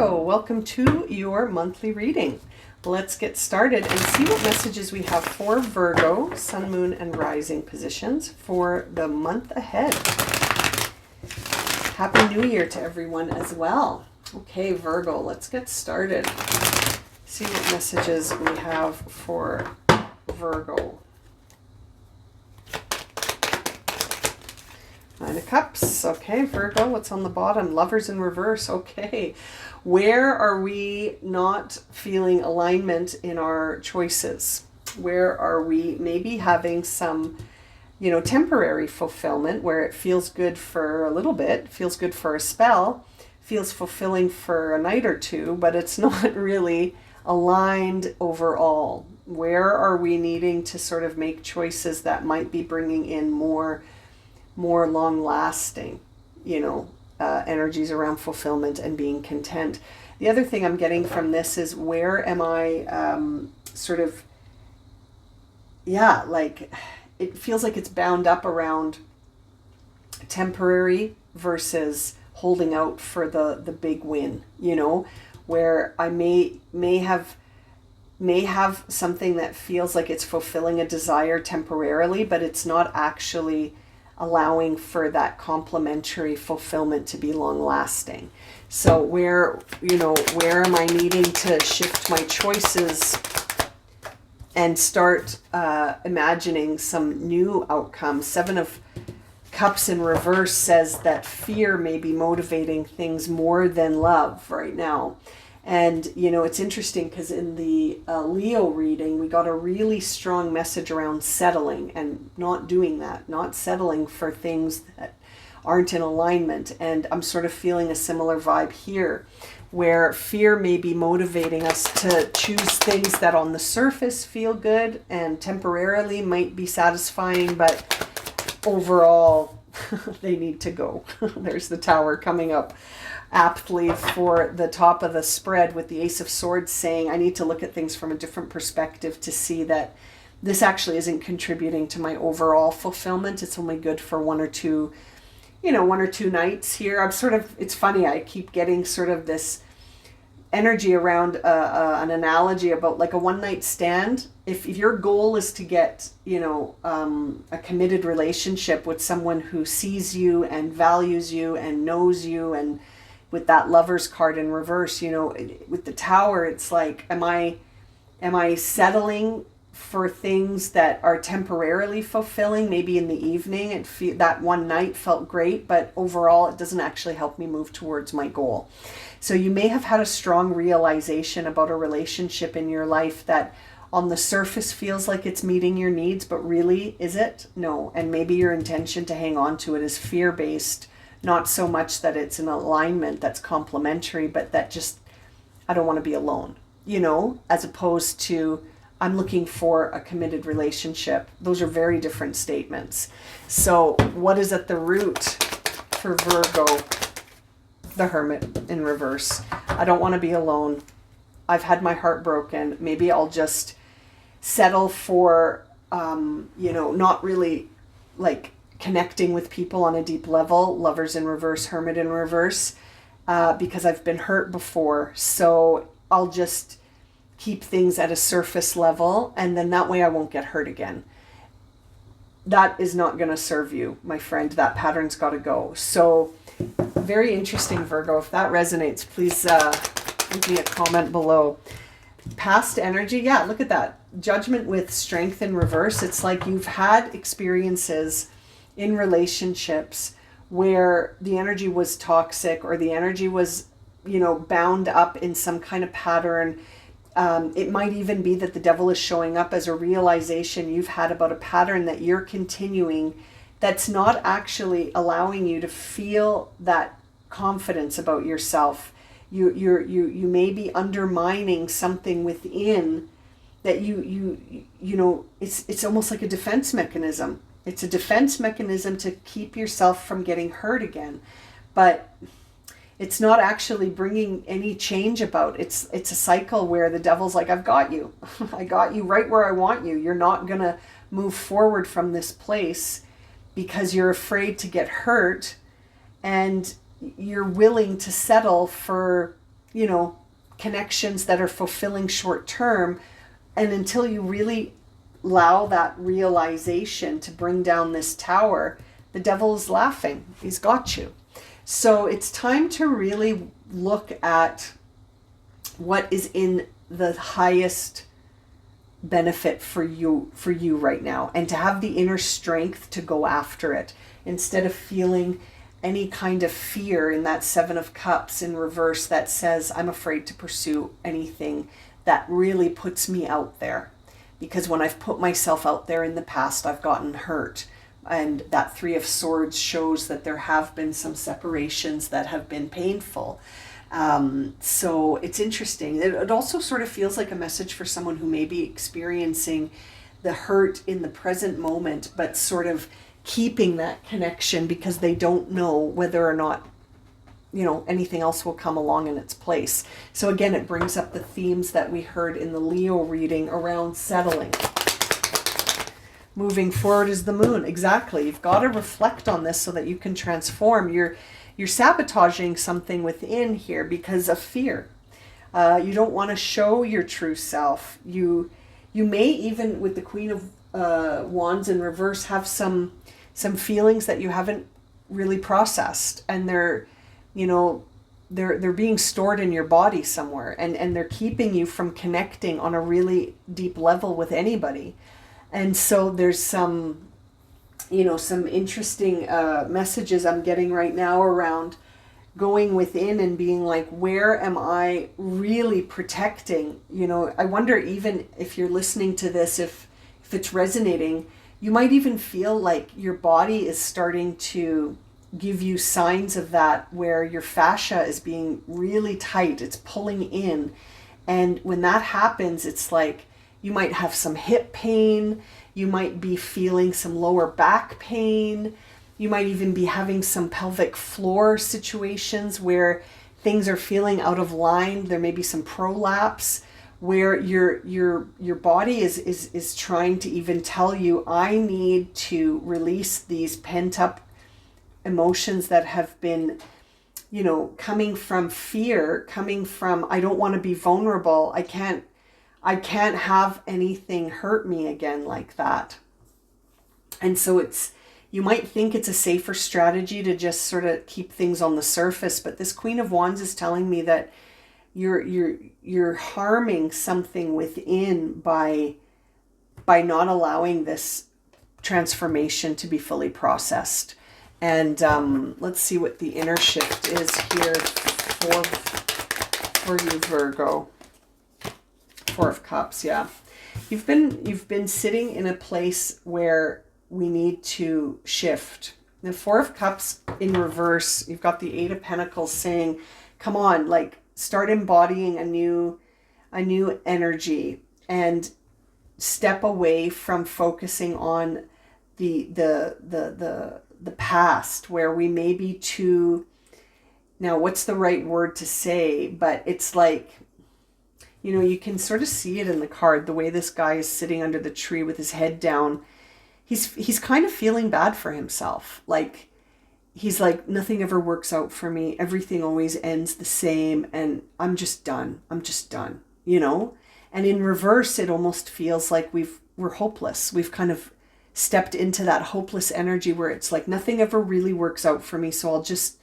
Virgo, welcome to your monthly reading. Let's get started and see what messages we have for Virgo, Sun, Moon, and Rising positions for the month ahead. Happy New Year to everyone as well. Okay, Virgo, let's get started. See what messages we have for Virgo. Nine of Cups. Okay, Virgo, what's on the bottom? Lovers in reverse. Okay. Where are we not feeling alignment in our choices? Where are we maybe having some, temporary fulfillment where it feels good for a little bit, feels good for a spell, feels fulfilling for a night or two, but it's not really aligned overall? Where are we needing to sort of make choices that might be bringing in more long-lasting, energies around fulfillment and being content? The other thing I'm getting from this is, where am I it feels like it's bound up around temporary versus holding out for the big win, where I may have something that feels like it's fulfilling a desire temporarily, but it's not actually allowing for that complementary fulfillment to be long lasting. So where am I needing to shift my choices and start imagining some new outcomes? Seven of Cups in reverse says that fear may be motivating things more than love right now. And, it's interesting because in the Leo reading, we got a really strong message around settling and not doing that, not settling for things that aren't in alignment. And I'm sort of feeling a similar vibe here, where fear may be motivating us to choose things that on the surface feel good and temporarily might be satisfying, but overall they need to go. There's the Tower coming up aptly for the top of the spread, with the Ace of Swords saying, I need to look at things from a different perspective to see that this actually isn't contributing to my overall fulfillment. It's only good for one or two nights here. It's funny, I keep getting sort of this energy around an analogy about like a one-night stand. If your goal is to get, a committed relationship with someone who sees you and values you and knows you, and with that Lover's card in reverse, with the Tower, it's like, am I settling for things that are temporarily fulfilling? Maybe in the evening, that one night felt great, but overall it doesn't actually help me move towards my goal. So you may have had a strong realization about a relationship in your life that on the surface feels like it's meeting your needs, but really, is it? No. And maybe your intention to hang on to it is fear-based, not so much that it's an alignment that's complementary, but that just, I don't want to be alone, as opposed to, I'm looking for a committed relationship. Those are very different statements. So what is at the root for Virgo? The Hermit in reverse. I don't want to be alone. I've had my heart broken. Maybe I'll just settle for, not really like connecting with people on a deep level. Lovers in reverse, Hermit in reverse, because I've been hurt before. So I'll just keep things at a surface level, and then that way I won't get hurt again. That is not going to serve you, my friend. That pattern's got to go. So very interesting, Virgo. If that resonates, please leave me a comment below. Past energy, yeah, look at that. Judgment with Strength in reverse. It's like you've had experiences in relationships where the energy was toxic, or the energy was, bound up in some kind of pattern. It might even be that the devil is showing up as a realization you've had about a pattern that you're continuing that's not actually allowing you to feel that confidence about yourself. You may be undermining something within that it's almost like a defense mechanism. It's a defense mechanism to keep yourself from getting hurt again. But it's not actually bringing any change about. It's a cycle where the devil's like, I've got you. I got you right where I want you. You're not going to move forward from this place because you're afraid to get hurt, and you're willing to settle for you know, connections that are fulfilling short term. And until you really allow that realization to bring down this tower, the devil is laughing. He's got you. So it's time to really look at what is in the highest benefit for you right now, and to have the inner strength to go after it instead of feeling any kind of fear in that Seven of Cups in reverse that says I'm afraid to pursue anything that really puts me out there, because when I've put myself out there in the past, I've gotten hurt. And that Three of Swords shows that there have been some separations that have been painful. So it's interesting. It also sort of feels like a message for someone who may be experiencing the hurt in the present moment, but sort of keeping that connection because they don't know whether or not, you know, anything else will come along in its place. So again, it brings up the themes that we heard in the Leo reading around settling. Moving forward is the moon. Exactly. You've got to reflect on this so that you can transform. You're sabotaging something within here because of fear. You don't want to show your true self. You may even, with the Queen of Wands in reverse, have some feelings that you haven't really processed, and they're being stored in your body somewhere, and they're keeping you from connecting on a really deep level with anybody. And so there's some interesting messages I'm getting right now around going within and being like, where am I really protecting? You know, I wonder, even if you're listening to this, if it's resonating, you might even feel like your body is starting to give you signs of that, where your fascia is being really tight, it's pulling in. And when that happens, it's like you might have some hip pain, you might be feeling some lower back pain, you might even be having some pelvic floor situations where things are feeling out of line. There may be some prolapse where your body is trying to even tell you, I need to release these pent up emotions that have been, you know, coming from fear, coming from, I don't want to be vulnerable. I can't have anything hurt me again like that. And so you might think it's a safer strategy to just sort of keep things on the surface, but this Queen of Wands is telling me that you're harming something within by not allowing this transformation to be fully processed. And let's see what the inner shift is here for you, Virgo. Four of Cups, yeah. You've been sitting in a place where we need to shift. The Four of Cups in reverse, you've got the Eight of Pentacles saying, come on, like, start embodying a new energy and step away from focusing on the past, where we may be too, now what's the right word to say, but it's like, you know, you can sort of see it in the card, the way this guy is sitting under the tree with his head down. He's kind of feeling bad for himself. Like, he's like, nothing ever works out for me. Everything always ends the same. And I'm just done. You know? And in reverse, it almost feels like we're hopeless. We've kind of stepped into that hopeless energy where it's like, nothing ever really works out for me. So I'll just,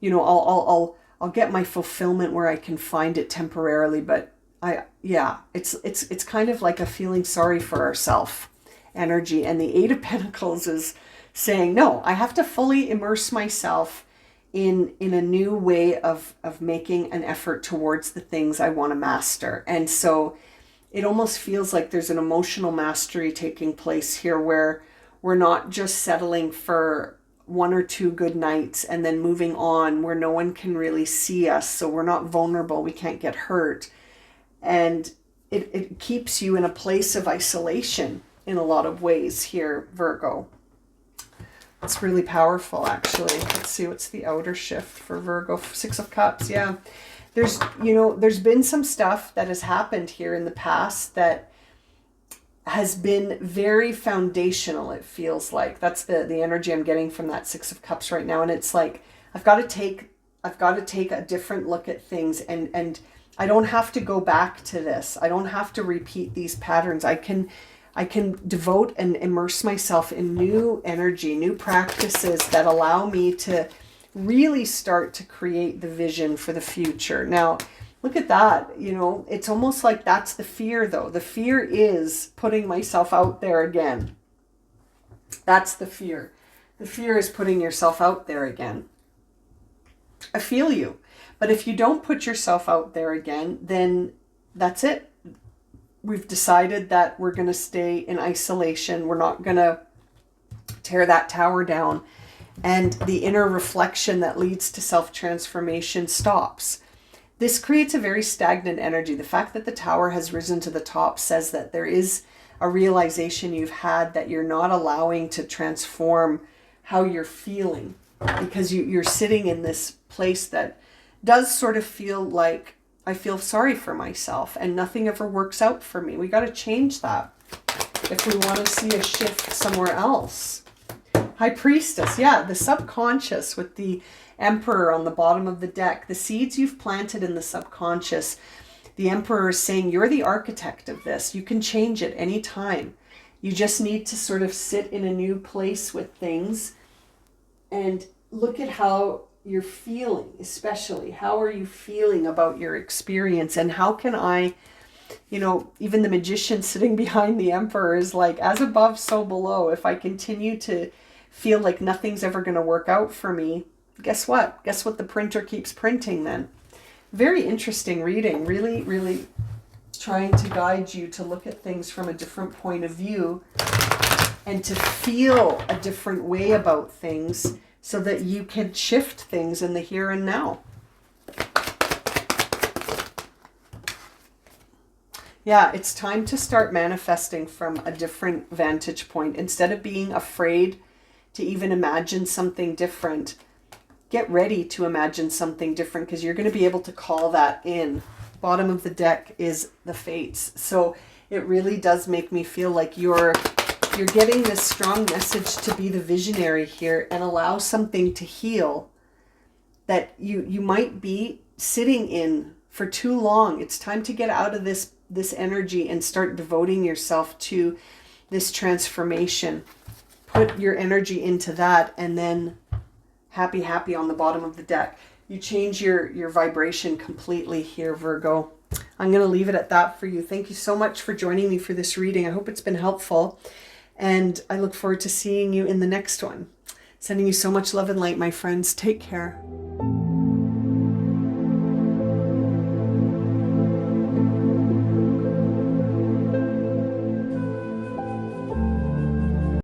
you know, I'll get my fulfillment where I can find it temporarily. But it's kind of like a feeling sorry for ourselves energy. And the Eight of Pentacles is saying, no, I have to fully immerse myself in a new way of making an effort towards the things I want to master. And so it almost feels like there's an emotional mastery taking place here, where we're not just settling for one or two good nights and then moving on, where no one can really see us. So we're not vulnerable. We can't get hurt. And it keeps you in a place of isolation in a lot of ways here, Virgo. It's really powerful, actually. Let's see, what's the outer shift for Virgo? Six of Cups, yeah. There's been some stuff that has happened here in the past that has been very foundational, it feels like. That's the energy I'm getting from that Six of Cups right now. And it's like, I've got to take I've got to take a different look at things, and I don't have to go back to this. I don't have to repeat these patterns. I can devote and immerse myself in new energy, new practices that allow me to really start to create the vision for the future. Now, look at that. You know, it's almost like that's the fear, though. The fear is putting myself out there again. That's the fear. The fear is putting yourself out there again. I feel you. But if you don't put yourself out there again, then that's it. We've decided that we're going to stay in isolation. We're not going to tear that tower down. And the inner reflection that leads to self-transformation stops. This creates a very stagnant energy. The fact that the tower has risen to the top says that there is a realization you've had that you're not allowing to transform how you're feeling, because you're sitting in this place that does sort of feel like, I feel sorry for myself and nothing ever works out for me. We got to change that if we want to see a shift somewhere else. High Priestess, yeah, the subconscious with the Emperor on the bottom of the deck. The seeds you've planted in the subconscious, the Emperor is saying you're the architect of this. You can change it anytime. You just need to sort of sit in a new place with things and look at how you're feeling, especially. How are you feeling about your experience? And how can I, you know, even the Magician sitting behind the Emperor is like, as above, so below. If I continue to feel like nothing's ever going to work out for me, guess what? Guess what the printer keeps printing then? Very interesting reading. Really, really trying to guide you to look at things from a different point of view and to feel a different way about things so that you can shift things in the here and now. Yeah, it's time to start manifesting from a different vantage point. Instead of being afraid to even imagine something different, get ready to imagine something different, because you're going to be able to call that in. Bottom of the deck is the Fates. So it really does make me feel like you're getting this strong message to be the visionary here and allow something to heal that you might be sitting in for too long. It's time to get out of this energy and start devoting yourself to this transformation. Put your energy into that, and then happy on the bottom of the deck. You change your vibration completely here, Virgo. I'm going to leave it at that for you. Thank you so much for joining me for this reading. I hope it's been helpful, and I look forward to seeing you in the next one. Sending you so much love and light, my friends. Take care.